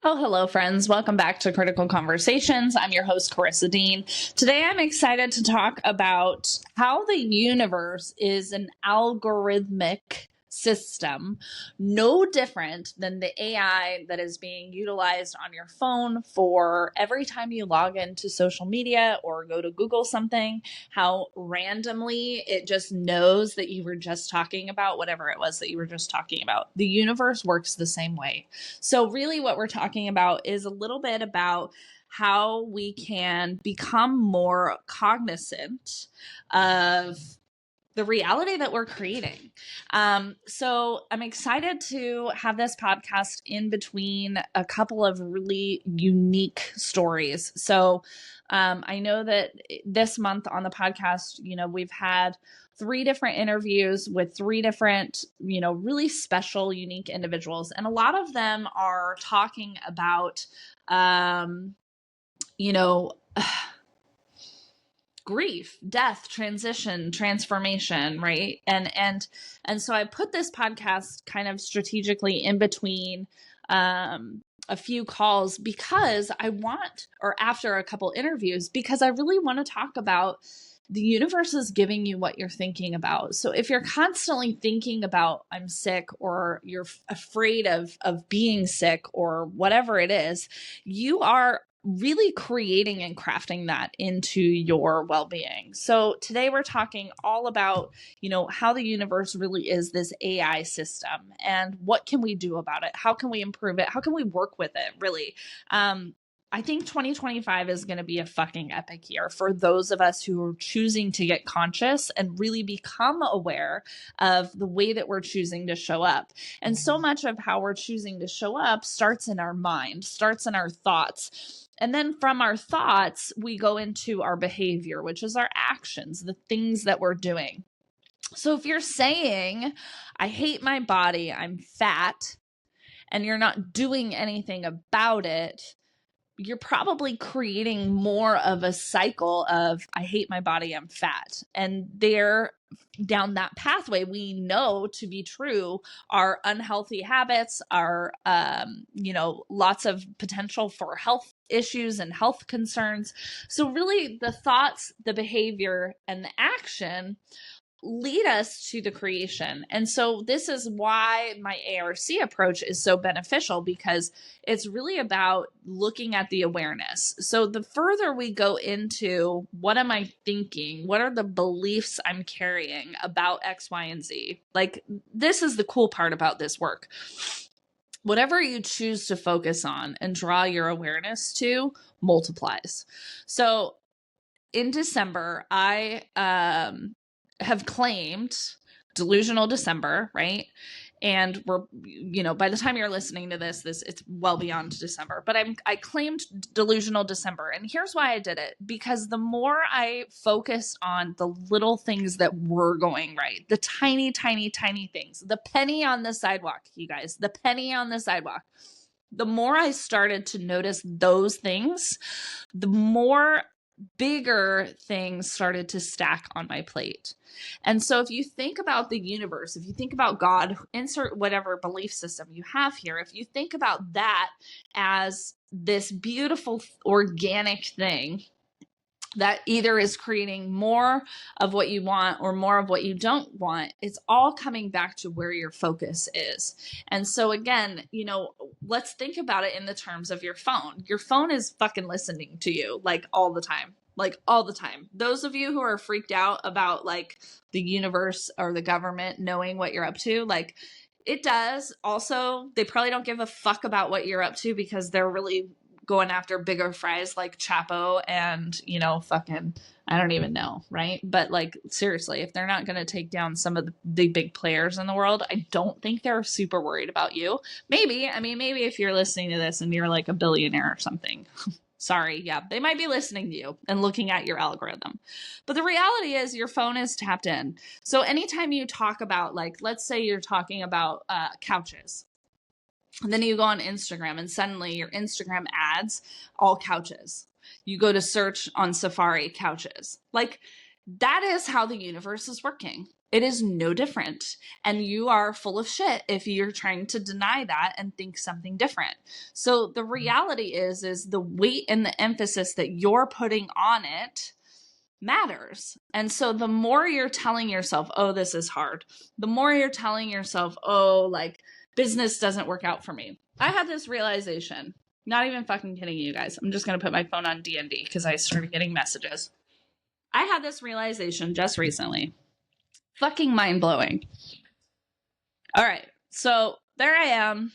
Oh, hello, friends. Welcome back to Critical Conversations. I'm your host, Karissa Dean. Today, I'm excited to talk about how the universe is an algorithmic system, no different than the AI that is being utilized on your phone for every time you log into social media or go to Google something, how randomly it just knows that you were just talking about whatever it was that you were just talking about. The universe works the same way. So really what we're talking about is a little bit about how we can become more cognizant of the reality that we're creating. So I'm excited to have this podcast in between a couple of really unique stories. So I know that this month on the podcast, we've had 3 different interviews with 3 different, really special, unique individuals. And a lot of them are talking about, grief, death, transition, transformation, right? And so I put this podcast kind of strategically in between a few calls because or after a couple interviews, because I really want to talk about the universe is giving you what you're thinking about. So if you're constantly thinking about I'm sick, or you're afraid of being sick, or whatever it is, you are really creating and crafting that into your well-being. So today we're talking all about, how the universe really is this AI system and what can we do about it? How can we improve it? How can we work with it, really? I think 2025 is going to be a fucking epic year for those of us who are choosing to get conscious and really become aware of the way that we're choosing to show up. And so much of how we're choosing to show up starts in our mind, starts in our thoughts. And then from our thoughts, we go into our behavior, which is our actions, the things that we're doing. So if you're saying, I hate my body, I'm fat, and you're not doing anything about it, you're probably creating more of a cycle of, I hate my body, I'm fat. And down that pathway, we know to be true, are unhealthy habits, are, lots of potential for health issues and health concerns. So really the thoughts, the behavior, and the action lead us to the creation. And so this is why my ARC approach is so beneficial, because it's really about looking at the awareness. So the further we go into what am I thinking, what are the beliefs I'm carrying about X, Y, and Z, like this is the cool part about this work. Whatever you choose to focus on and draw your awareness to multiplies. So in December, I have claimed delusional December, right? And we're, by the time you're listening to this it's well beyond December, but I claimed delusional December. And here's why I did it, because the more I focused on the little things that were going right, the tiny, tiny, tiny things, the penny on the sidewalk, you guys, the penny on the sidewalk, the more I started to notice those things, the more bigger things started to stack on my plate. And so if you think about the universe, if you think about God, insert whatever belief system you have here, if you think about that as this beautiful organic thing that either is creating more of what you want or more of what you don't want, it's all coming back to where your focus is. And so again, let's think about it in the terms of your phone. Your phone is fucking listening to you like all the time. Like all the time. Those of you who are freaked out about like the universe or the government knowing what you're up to, like it does. Also, they probably don't give a fuck about what you're up to because they're really going after bigger fries like Chapo and, fucking, I don't even know, right? But like, seriously, if they're not going to take down some of the big players in the world, I don't think they're super worried about you. Maybe if you're listening to this and you're like a billionaire or something, sorry, yeah, they might be listening to you and looking at your algorithm. But the reality is your phone is tapped in. So anytime you talk about, like, let's say you're talking about couches, and then you go on Instagram and suddenly your Instagram ads, all couches. You go to search on Safari, couches. Like, that is how the universe is working. It is no different. And you are full of shit if you're trying to deny that and think something different. So the reality is the weight and the emphasis that you're putting on it matters. And so the more you're telling yourself, oh, this is hard, the more you're telling yourself, oh, like business doesn't work out for me. I had this realization, not even fucking kidding you guys. I'm just going to put my phone on D&D because I started getting messages. I had this realization just recently. Fucking mind-blowing. All right. So there I am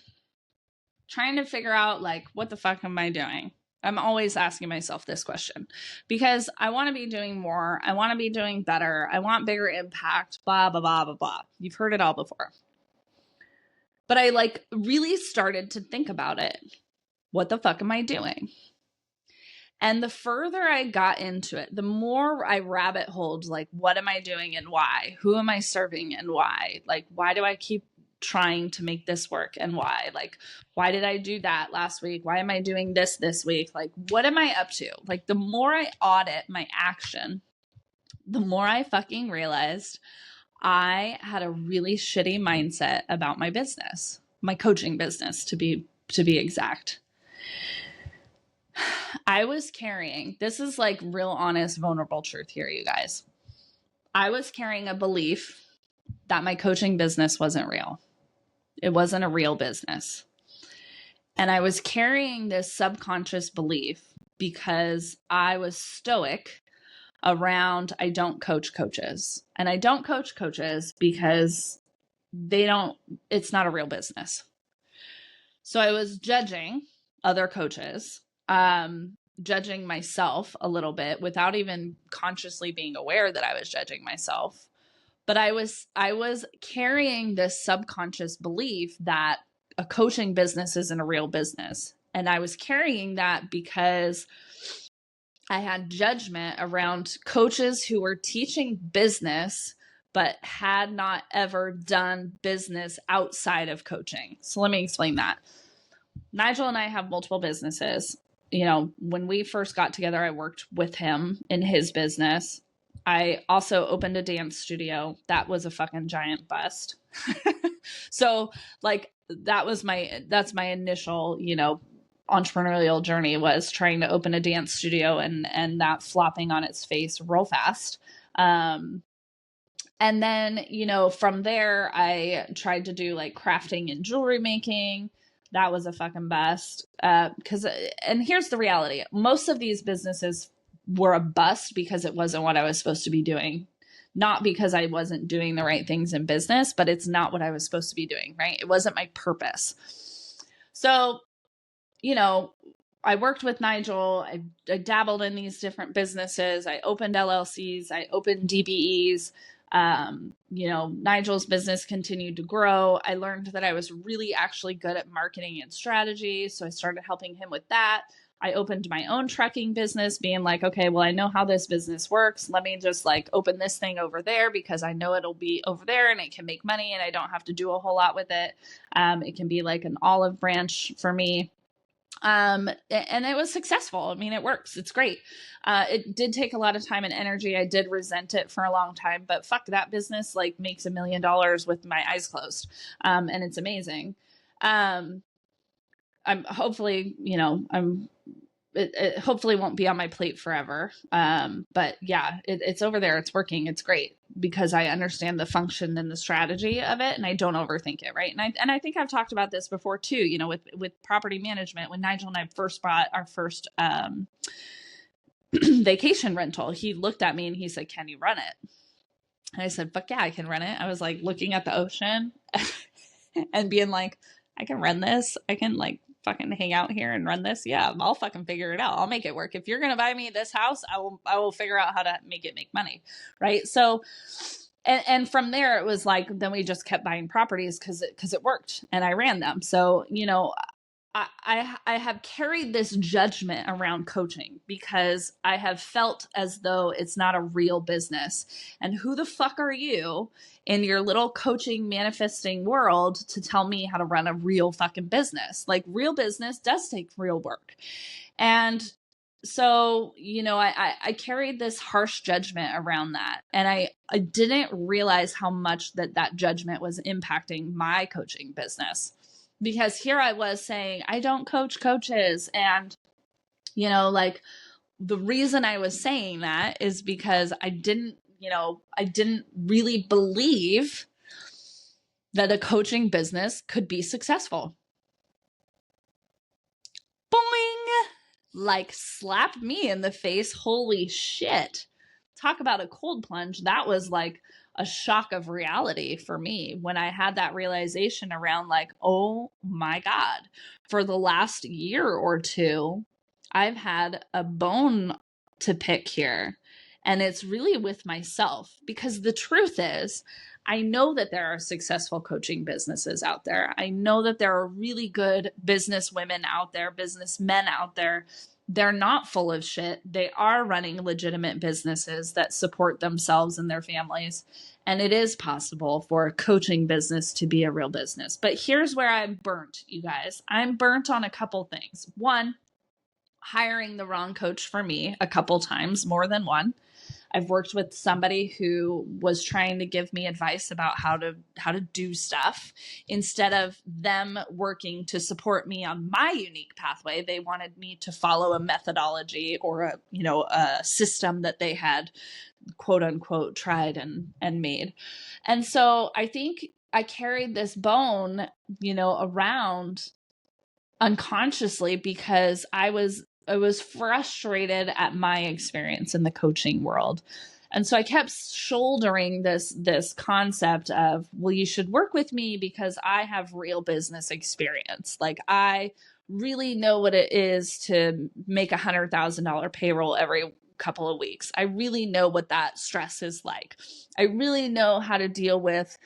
trying to figure out like, what the fuck am I doing? I'm always asking myself this question because I want to be doing more. I want to be doing better. I want bigger impact, blah, blah, blah, blah, blah. You've heard it all before. But I like really started to think about it. What the fuck am I doing? And the further I got into it, the more I rabbit holed, like, what am I doing and why? Who am I serving and why? Like, why do I keep trying to make this work and why? Like, why did I do that last week? Why am I doing this week? Like, what am I up to? Like, the more I audit my action, the more I fucking realized I had a really shitty mindset about my business, my coaching business, to be exact. I was carrying, this is like real honest, vulnerable truth here, you guys. I was carrying a belief that my coaching business wasn't real. It wasn't a real business. And I was carrying this subconscious belief because I was stoic around, I don't coach coaches. And I don't coach coaches because it's not a real business. So I was judging other coaches, judging myself a little bit without even consciously being aware that I was judging myself. But I was carrying this subconscious belief that a coaching business isn't a real business. And I was carrying that because I had judgment around coaches who were teaching business but had not ever done business outside of coaching. So let me explain that. Nigel and I have multiple businesses. You know, when we first got together, I worked with him in his business. I also opened a dance studio. That was a fucking giant bust. So like that's my initial, you know, entrepreneurial journey, was trying to open a dance studio and that flopping on its face real fast. And then, you know, from there I tried to do like crafting and jewelry making. That was a fucking bust. And here's the reality. Most of these businesses were a bust because it wasn't what I was supposed to be doing. Not because I wasn't doing the right things in business, but it's not what I was supposed to be doing, right? It wasn't my purpose. So, you know, I worked with Nigel. I dabbled in these different businesses. I opened LLCs. I opened DBEs. You know, Nigel's business continued to grow. I learned that I was really actually good at marketing and strategy. So I started helping him with that. I opened my own trucking business, being like, okay, well, I know how this business works. Let me just like open this thing over there because I know it'll be over there and it can make money and I don't have to do a whole lot with it. It can be like an olive branch for me. And it was successful. I mean, it works. It's great. It did take a lot of time and energy. I did resent it for a long time, but fuck, that business like makes $1 million with my eyes closed. And it's amazing. I'm hopefully, you know, it hopefully won't be on my plate forever. But yeah, it's over there. It's working. It's great because I understand the function and the strategy of it and I don't overthink it. Right. And I think I've talked about this before too, you know, with property management. When Nigel and I first bought our first, vacation rental, he looked at me and he said, "Can you run it?" And I said, "Fuck yeah, I can run it." I was like looking at the ocean and being like, I can run this. I can like fucking hang out here and run this. Yeah, I'll fucking figure it out. I'll make it work. If you're going to buy me this house, I will figure out how to make it make money. Right. So, and from there it was like, then we just kept buying properties cause it worked and I ran them. So, you know, I have carried this judgment around coaching because I have felt as though it's not a real business. And who the fuck are you in your little coaching manifesting world to tell me how to run a real fucking business? Like real business does take real work. And so, I carried this harsh judgment around that. And I didn't realize how much that judgment was impacting my coaching business. Because here I was saying, I don't coach coaches. And, like the reason I was saying that is because I didn't really believe that a coaching business could be successful. Boing! Like slapped me in the face. Holy shit. Talk about a cold plunge. That was like a shock of reality for me when I had that realization around like, oh my God, for the last year or two, I've had a bone to pick here. And it's really with myself, because the truth is, I know that there are successful coaching businesses out there. I know that there are really good business women out there, business men out there. They're not full of shit. They are running legitimate businesses that support themselves and their families. And it is possible for a coaching business to be a real business. But here's where I'm burnt, you guys. I'm burnt on a couple things. One, hiring the wrong coach for me a couple times, more than one. I've worked with somebody who was trying to give me advice about how to do stuff instead of them working to support me on my unique pathway. They wanted me to follow a methodology or a system that they had quote unquote tried and made. And so I think I carried this bone, around unconsciously because I was frustrated at my experience in the coaching world. And so I kept shouldering this concept of, well, you should work with me because I have real business experience. Like I really know what it is to make $100,000 payroll every couple of weeks. I really know what that stress is like. I really know how to deal with,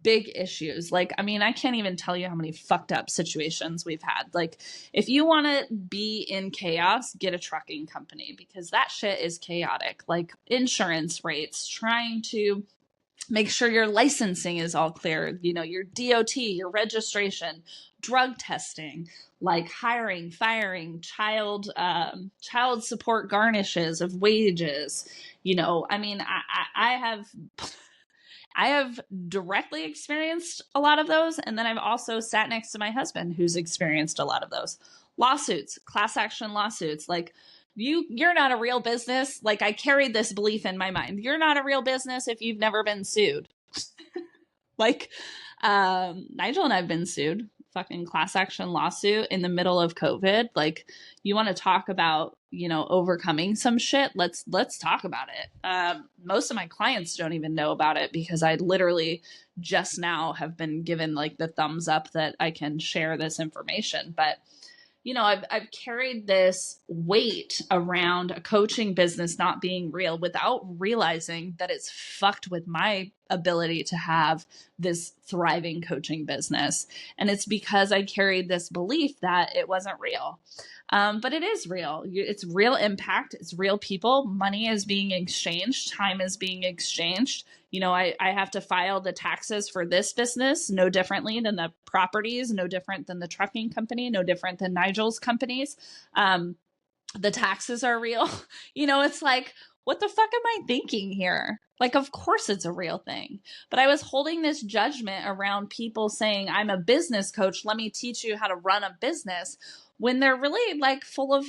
big issues. Like, I mean, I can't even tell you how many fucked up situations we've had. Like, if you want to be in chaos, get a trucking company because that shit is chaotic. Like insurance rates, trying to make sure your licensing is all clear, your DOT, your registration, drug testing, like hiring, firing, child support garnishes of wages. I mean, I have directly experienced a lot of those. And then I've also sat next to my husband who's experienced a lot of those. Lawsuits, class action lawsuits, like you're not a real business. Like I carried this belief in my mind. You're not a real business if you've never been sued. Like Nigel and I've been sued. Fucking class action lawsuit in the middle of COVID. Like you want to talk about, overcoming some shit. Let's talk about it. Most of my clients don't even know about it because I literally just now have been given like the thumbs up that I can share this information. But I've carried this weight around a coaching business not being real without realizing that it's fucked with my ability to have this thriving coaching business. And it's because I carried this belief that it wasn't real. But it is real. It's real impact. It's real people. Money is being exchanged. Time is being exchanged. I have to file the taxes for this business no differently than the properties, no different than the trucking company, no different than Nigel's companies. The taxes are real. It's like, what the fuck am I thinking here? Like, of course it's a real thing. But I was holding this judgment around people saying, I'm a business coach. Let me teach you how to run a business, when they're really like full of,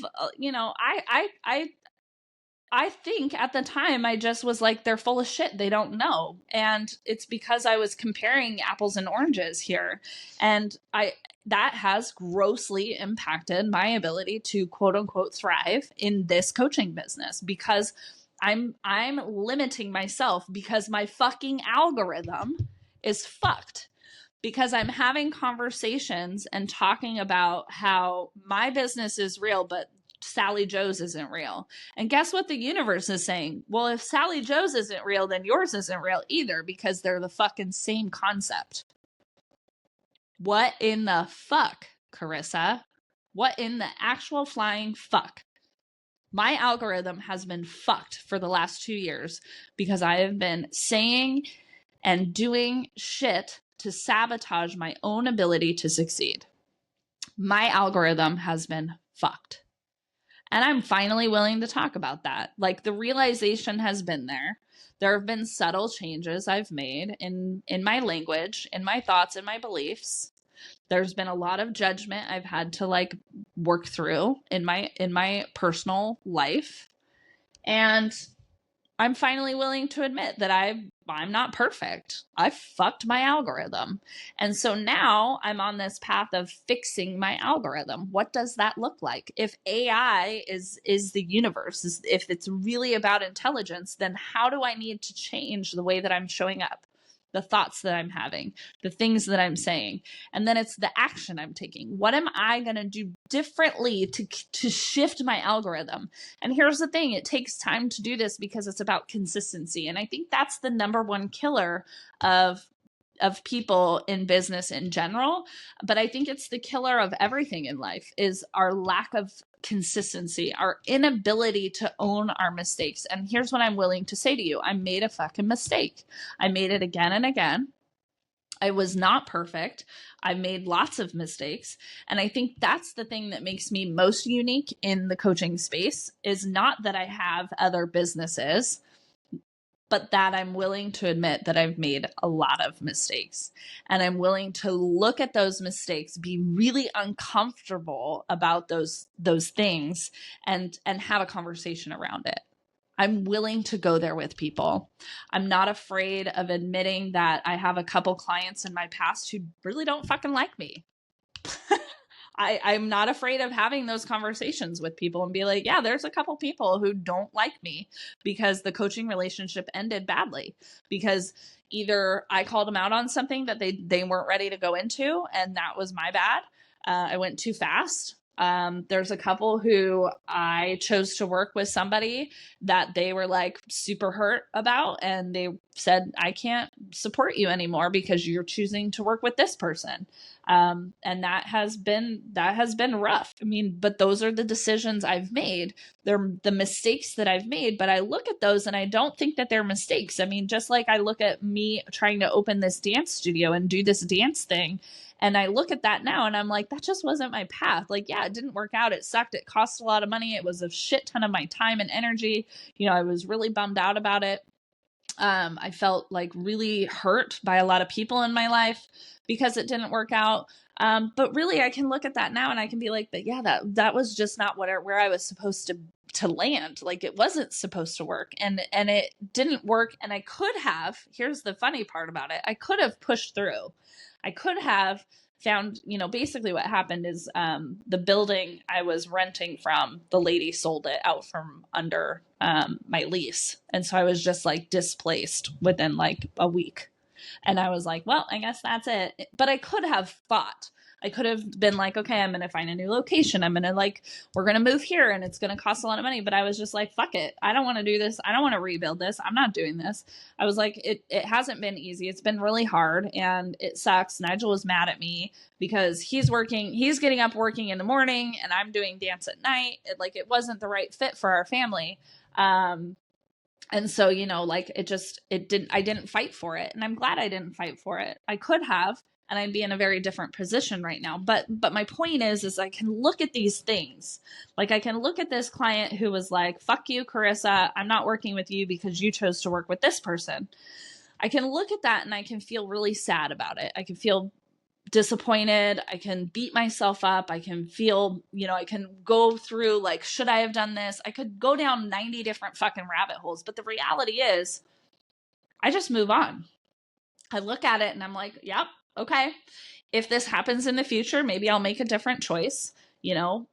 I think at the time I just was like, they're full of shit. They don't know. And it's because I was comparing apples and oranges here. And that has grossly impacted my ability to quote unquote thrive in this coaching business because I'm limiting myself because my fucking algorithm is fucked. Because I'm having conversations and talking about how my business is real, but Sally Joe's isn't real. And guess what the universe is saying? Well, if Sally Joe's isn't real, then yours isn't real either because they're the fucking same concept. What in the fuck, Karissa? What in the actual flying fuck? My algorithm has been fucked for the last 2 years because I have been saying and doing shit to sabotage my own ability to succeed. My algorithm has been fucked. And I'm finally willing to talk about that. Like, the realization has been there. There have been subtle changes I've made in my language, in my thoughts, in my beliefs. There's been a lot of judgment I've had to like work through in my personal life. And I'm finally willing to admit that I'm not perfect. I fucked my algorithm. And so now I'm on this path of fixing my algorithm. What does that look like? If AI is the universe, if it's really about intelligence, then how do I need to change the way that I'm showing up? The thoughts that I'm having, the things that I'm saying, and then it's the action I'm taking. What am I going to do differently to shift my algorithm? And here's the thing, it takes time to do this because it's about consistency. And I think that's the number one killer of people in business in general, but I think it's the killer of everything in life, is our lack of consistency, our inability to own our mistakes. And here's what I'm willing to say to you. I made a fucking mistake. I made it again and again. I was not perfect. I made lots of mistakes. And I think that's the thing that makes me most unique in the coaching space, is not that I have other businesses, but that I'm willing to admit that I've made a lot of mistakes. And I'm willing to look at those mistakes, be really uncomfortable about those things, and have a conversation around it. I'm willing to go there with people. I'm not afraid of admitting that I have a couple clients in my past who really don't fucking like me. I'm not afraid of having those conversations with people and be like, yeah, there's a couple people who don't like me because the coaching relationship ended badly, because either I called them out on something that they weren't ready to go into, and that was my bad. I went too fast. There's a couple who I chose to work with somebody that they were like super hurt about, and they said, I can't support you anymore because you're choosing to work with this person. And that has been rough. I mean, but those are the decisions I've made. They're the mistakes that I've made, but I look at those and I don't think that they're mistakes. I mean, just like I look at me trying to open this dance studio and do this dance thing, and I look at that now and I'm like, that just wasn't my path. Like, yeah, it didn't work out. It sucked. It cost a lot of money. It was a shit ton of my time and energy. You know, I was really bummed out about it. I felt like really hurt by a lot of people in my life because it didn't work out. But really I can look at that now and I can be like, but yeah, that was just not where I was supposed to land. Like, it wasn't supposed to work, and it didn't work. And I could have, here's the funny part about it, I could have pushed through. I could have found, basically what happened is the building I was renting from, the lady sold it out from under my lease. And so I was just like displaced within like a week. And I was like, well, I guess that's it. But I could have fought. I could have been like, okay, I'm going to find a new location. I'm going to we're going to move here and it's going to cost a lot of money. But I was just like, fuck it. I don't want to do this. I don't want to rebuild this. I'm not doing this. I was like, it hasn't been easy. It's been really hard and it sucks. Nigel was mad at me because he's getting up working in the morning and I'm doing dance at night. It wasn't the right fit for our family. And so, I didn't fight for it. And I'm glad I didn't fight for it. I could have, and I'd be in a very different position right now. But my point is I can look at these things. Like, I can look at this client who was like, fuck you, Karissa, I'm not working with you because you chose to work with this person. I can look at that and I can feel really sad about it. I can feel disappointed. I can beat myself up. I can feel, I can go through like, should I have done this? I could go down 90 different fucking rabbit holes. But the reality is I just move on. I look at it and I'm like, yep, okay. If this happens in the future, maybe I'll make a different choice,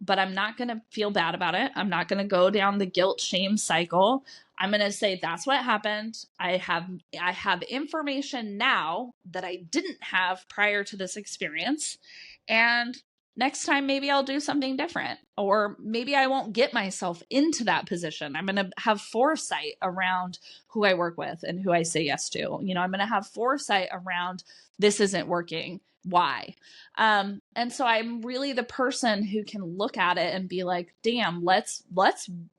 but I'm not going to feel bad about it. I'm not going to go down the guilt shame cycle. I'm going to say that's what happened. I have information now that I didn't have prior to this experience. And next time, maybe I'll do something different, or maybe I won't get myself into that position. I'm going to have foresight around who I work with and who I say yes to. I'm going to have foresight around this isn't working. Why? And so I'm really the person who can look at it and be like, damn, let's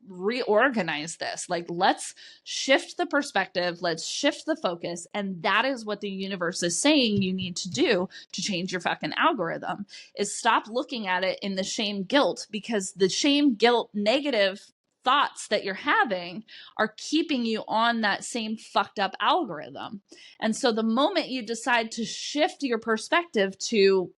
reorganize this. Like, let's shift the perspective, let's shift the focus. And that is what the universe is saying you need to do to change your fucking algorithm, is stop looking at it in the shame guilt, because the shame guilt negative thoughts that you're having are keeping you on that same fucked up algorithm. And so the moment you decide to shift your perspective to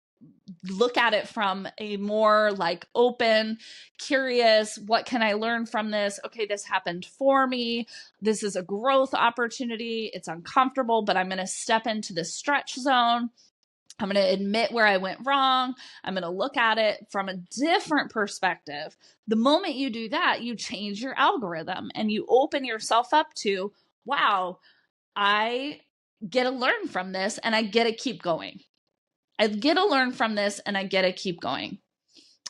look at it from a more like open, curious, what can I learn from this? Okay, this happened for me. This is a growth opportunity. It's uncomfortable, but I'm going to step into the stretch zone. I'm going to admit where I went wrong. I'm going to look at it from a different perspective. The moment you do that, you change your algorithm and you open yourself up to, wow, I get to learn from this and I get to keep going. I get to learn from this and I get to keep going.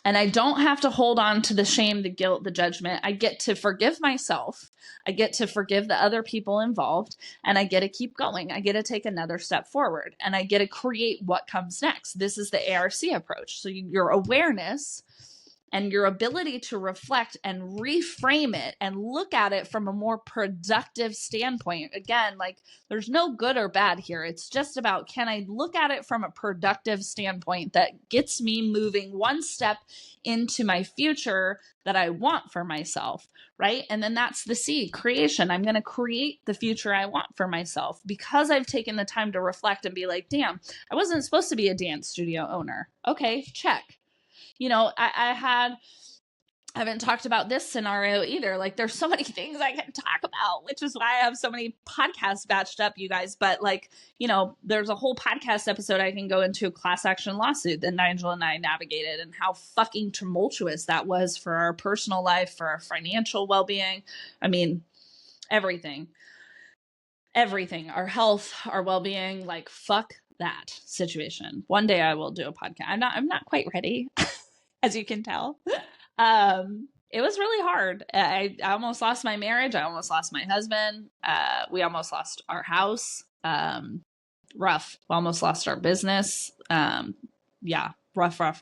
And I don't have to hold on to the shame, the guilt, the judgment. I get to forgive myself. I get to forgive the other people involved, and I get to keep going. I get to take another step forward, and I get to create what comes next. This is the ARC approach. So your awareness and your ability to reflect and reframe it and look at it from a more productive standpoint. Again, like, there's no good or bad here. It's just about, can I look at it from a productive standpoint that gets me moving one step into my future that I want for myself, right? And then that's the seed creation. I'm going to create the future I want for myself because I've taken the time to reflect and be like, damn, I wasn't supposed to be a dance studio owner. Okay, check. You know, I haven't talked about this scenario either. Like, there's so many things I can talk about, which is why I have so many podcasts batched up, you guys. But like, you know, there's a whole podcast episode I can go into, a class action lawsuit that Nigel and I navigated, and how fucking tumultuous that was for our personal life, for our financial well-being. I mean, everything, our health, our well-being, like, fuck that situation. One day I will do a podcast. I'm not quite ready. As you can tell. It was really hard. I almost lost my marriage. I almost lost my husband. We almost lost our house. Rough. We almost lost our business. Yeah, rough. But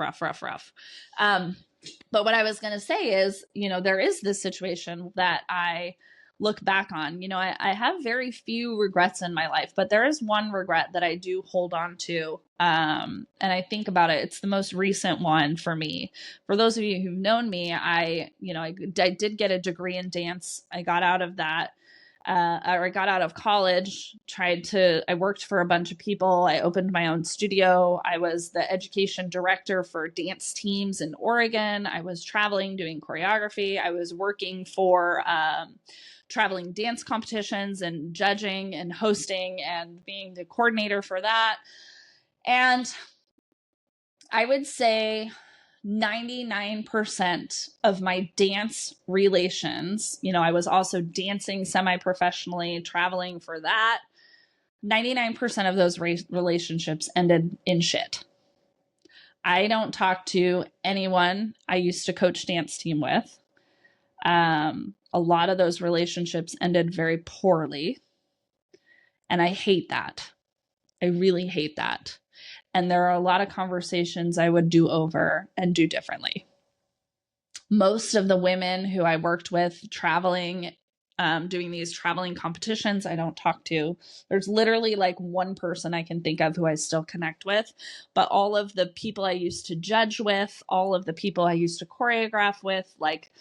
what I was going to say is, you know, there is this situation that I look back on. You know, I have very few regrets in my life, but there is one regret that I do hold on to. And I think about it. It's the most recent one for me. For those of you who've known me, I did get a degree in dance. I got out of that. I got out of college, I worked for a bunch of people. I opened my own studio. I was the education director for dance teams in Oregon. I was traveling, doing choreography. I was working for, traveling dance competitions and judging and hosting and being the coordinator for that. And I would say 99% of my dance relations, you know, I was also dancing semi-professionally, traveling for that. 99% of those relationships ended in shit. I don't talk to anyone I used to coach dance team with. A lot of those relationships ended very poorly. And I hate that. I really hate that. And there are a lot of conversations I would do over and do differently. Most of the women who I worked with traveling, doing these traveling competitions, I don't talk to. There's literally like one person I can think of who I still connect with. But all of the people I used to judge with, all of the people I used to choreograph with, like,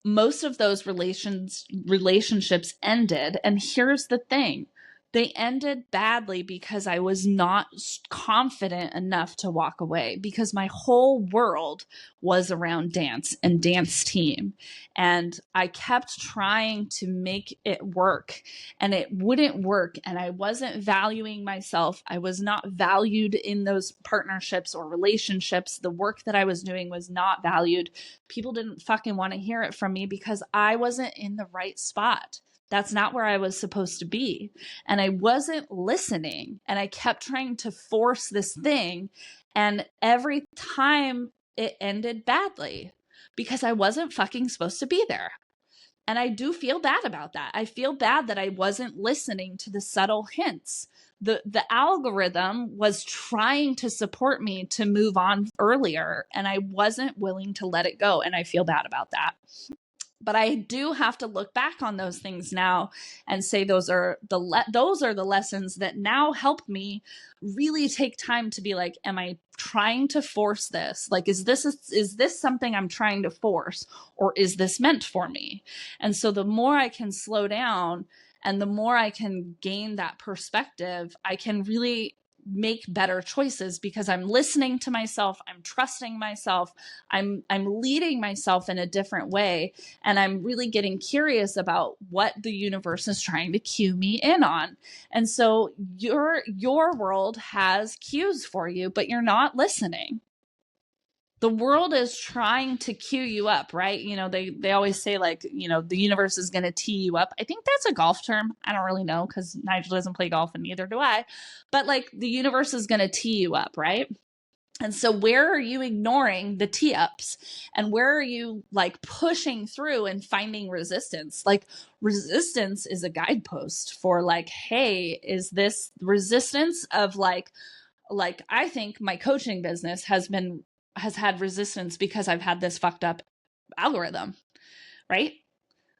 most of those relationships ended. And here's the thing. They ended badly because I was not confident enough to walk away, because my whole world was around dance and dance team. And I kept trying to make it work, and it wouldn't work. And I wasn't valuing myself. I was not valued in those partnerships or relationships. The work that I was doing was not valued. People didn't fucking want to hear it from me because I wasn't in the right spot. That's not where I was supposed to be. And I wasn't listening. And I kept trying to force this thing. And every time it ended badly because I wasn't fucking supposed to be there. And I do feel bad about that. I feel bad that I wasn't listening to the subtle hints. The algorithm was trying to support me to move on earlier, and I wasn't willing to let it go. And I feel bad about that. But I do have to look back on those things now and say those are the lessons that now help me really take time to be like, am I trying to force this? Like, is this something I'm trying to force, or is this meant for me? And so the more I can slow down and the more I can gain that perspective, I can really make better choices because I'm listening to myself, I'm trusting myself, I'm leading myself in a different way, and I'm really getting curious about what the universe is trying to cue me in on. And so your world has cues for you, but you're not listening. The world is trying to cue you up, right? You know, they always say, like, you know, the universe is going to tee you up. I think that's a golf term. I don't really know because Nigel doesn't play golf and neither do I. But like, the universe is going to tee you up, right? And so where are you ignoring the tee ups? And where are you like pushing through and finding resistance? Like, resistance is a guidepost for like, hey, is this resistance of like I think my coaching business has had resistance because I've had this fucked up algorithm, right?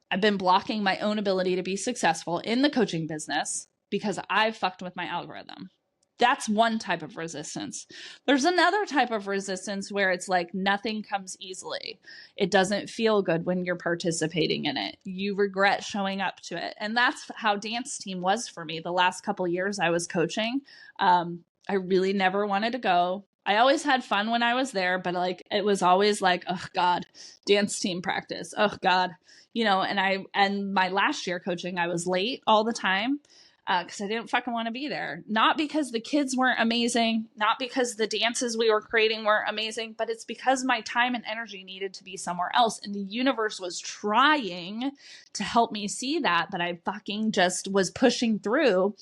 I've been blocking my own ability to be successful in the coaching business because I've fucked with my algorithm. That's one type of resistance. There's another type of resistance where it's like nothing comes easily. It doesn't feel good when you're participating in it. You regret showing up to it. And that's how dance team was for me. The last couple years I was coaching, I really never wanted to go. I always had fun when I was there, but like, it was always like, oh God, dance team practice. Oh God, you know, and my last year coaching, I was late all the time because I didn't fucking want to be there. Not because the kids weren't amazing, not because the dances we were creating weren't amazing, but it's because my time and energy needed to be somewhere else. And the universe was trying to help me see that, but I fucking just was pushing through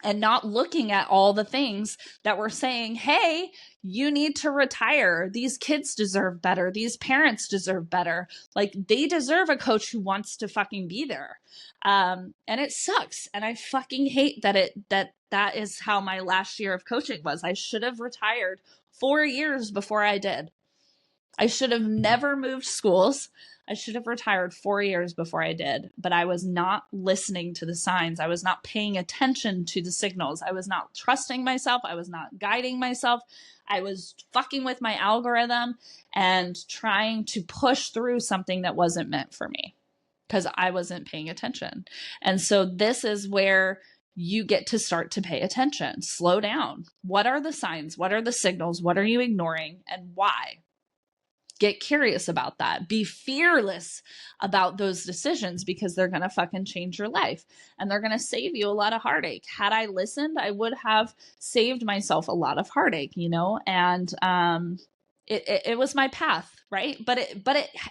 and not looking at all the things that were saying, hey, you need to retire. These kids deserve better. These parents deserve better. Like, they deserve a coach who wants to fucking be there. And it sucks. And I fucking hate that is how my last year of coaching was. I should have retired 4 years before I did. I should have never moved schools. I should have retired 4 years before I did, but I was not listening to the signs. I was not paying attention to the signals. I was not trusting myself. I was not guiding myself. I was fucking with my algorithm and trying to push through something that wasn't meant for me because I wasn't paying attention. And so this is where you get to start to pay attention. Slow down. What are the signs? What are the signals? What are you ignoring and why? Get curious about that. Be fearless about those decisions because they're going to fucking change your life and they're going to save you a lot of heartache. Had I listened, I would have saved myself a lot of heartache, you know, and it was my path, right? But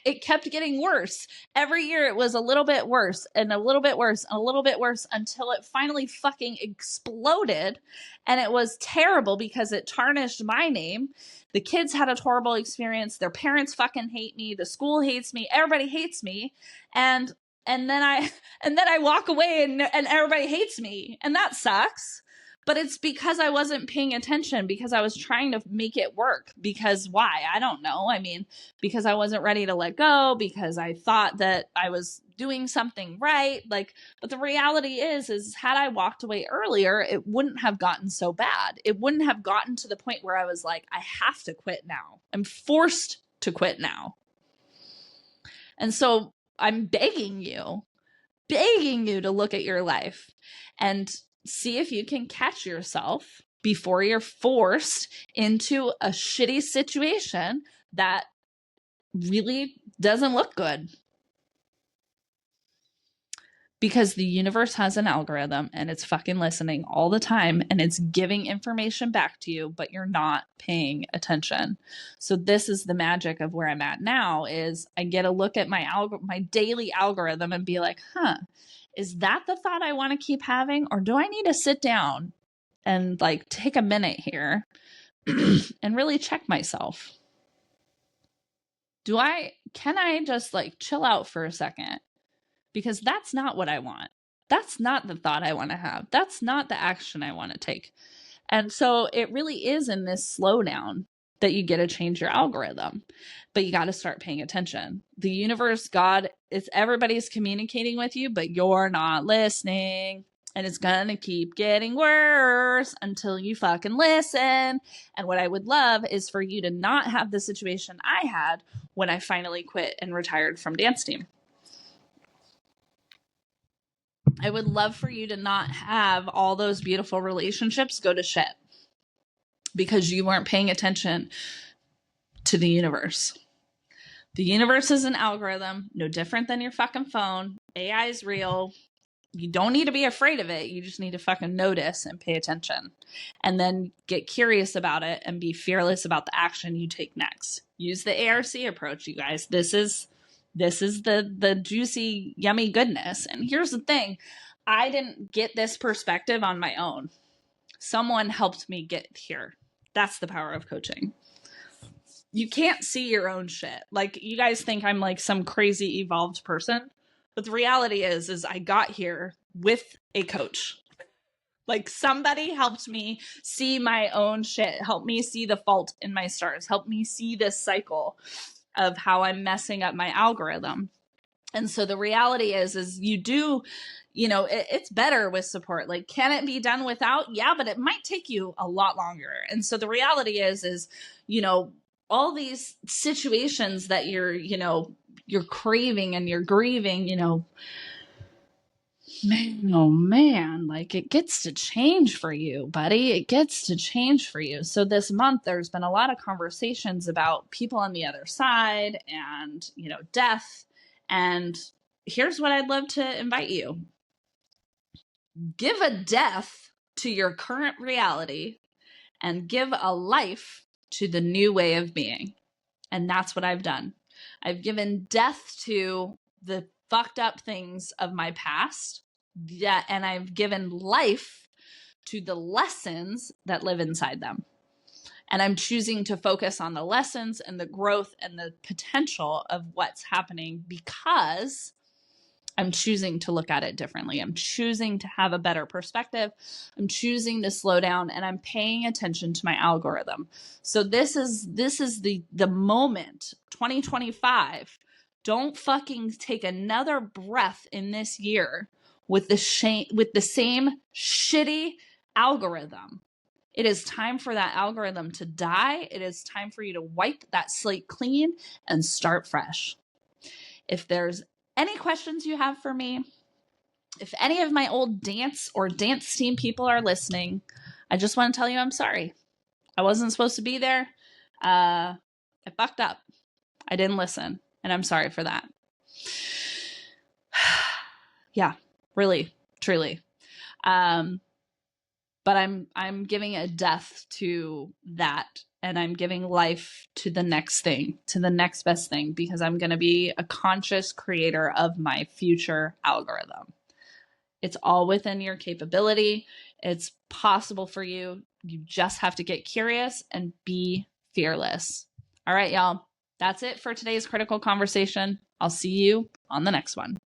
it kept getting worse. Every year it was a little bit worse and a little bit worse and a little bit worse until it finally fucking exploded. And it was terrible because it tarnished my name. The kids had a horrible experience. Their parents fucking hate me. The school hates me. Everybody hates me. And then I walk away and everybody hates me. And that sucks. But it's because I wasn't paying attention, because I was trying to make it work. Because why? I don't know. I mean, because I wasn't ready to let go, because I thought that I was doing something right. Like, but the reality is had I walked away earlier, it wouldn't have gotten so bad. It wouldn't have gotten to the point where I was like, I have to quit now. I'm forced to quit now. And so I'm begging you to look at your life and see if you can catch yourself before you're forced into a shitty situation that really doesn't look good. Because the universe has an algorithm and it's fucking listening all the time and it's giving information back to you, but you're not paying attention. So this is the magic of where I'm at now is I get a look at my daily algorithm and be like, is that the thought I want to keep having? Or do I need to sit down and like take a minute here and really check myself? Can I just like chill out for a second because that's not what I want. That's not the thought I want to have. That's not the action I want to take. And so it really is in this slowdown that you get to change your algorithm, but you got to start paying attention. The universe, God, it's everybody's communicating with you, but you're not listening. And it's going to keep getting worse until you fucking listen. And what I would love is for you to not have the situation I had when I finally quit and retired from dance team. I would love for you to not have all those beautiful relationships go to shit because you weren't paying attention to the universe. The universe is an algorithm, no different than your fucking phone. AI is real. You don't need to be afraid of it. You just need to fucking notice and pay attention. And then get curious about it and be fearless about the action you take next. Use the ARC approach, you guys. This is the juicy, yummy goodness. And here's the thing. I didn't get this perspective on my own. Someone helped me get here. That's the power of coaching. You can't see your own shit. Like, you guys think I'm like some crazy evolved person. But the reality is I got here with a coach. Like, somebody helped me see my own shit, helped me see the fault in my stars, helped me see this cycle of how I'm messing up my algorithm. And so the reality is you do, it's better with support. Like, can it be done without? Yeah, but it might take you a lot longer. And so the reality is, all these situations that you're craving and you're grieving, man, oh man, like, it gets to change for you, buddy. It gets to change for you. So this month, there's been a lot of conversations about people on the other side and, death. And here's what I'd love to invite you. Give a death to your current reality and give a life to the new way of being. And that's what I've done. I've given death to the fucked up things of my past, and I've given life to the lessons that live inside them. And I'm choosing to focus on the lessons and the growth and the potential of what's happening because I'm choosing to look at it differently. I'm choosing to have a better perspective. I'm choosing to slow down, and I'm paying attention to my algorithm. So this is the moment, 2025. Don't fucking take another breath in this year with the same shitty algorithm. It is time for that algorithm to die. It is time for you to wipe that slate clean and start fresh. If there's any questions you have for me, if any of my old dance or dance team people are listening, I just want to tell you I'm sorry. I wasn't supposed to be there. I fucked up. I didn't listen, and I'm sorry for that. Yeah, really, truly. But I'm giving a death to that, and I'm giving life to the next thing, to the next best thing, because I'm going to be a conscious creator of my future algorithm. It's all within your capability. It's possible for you. You just have to get curious and be fearless. All right, y'all. That's it for today's critical conversation. I'll see you on the next one.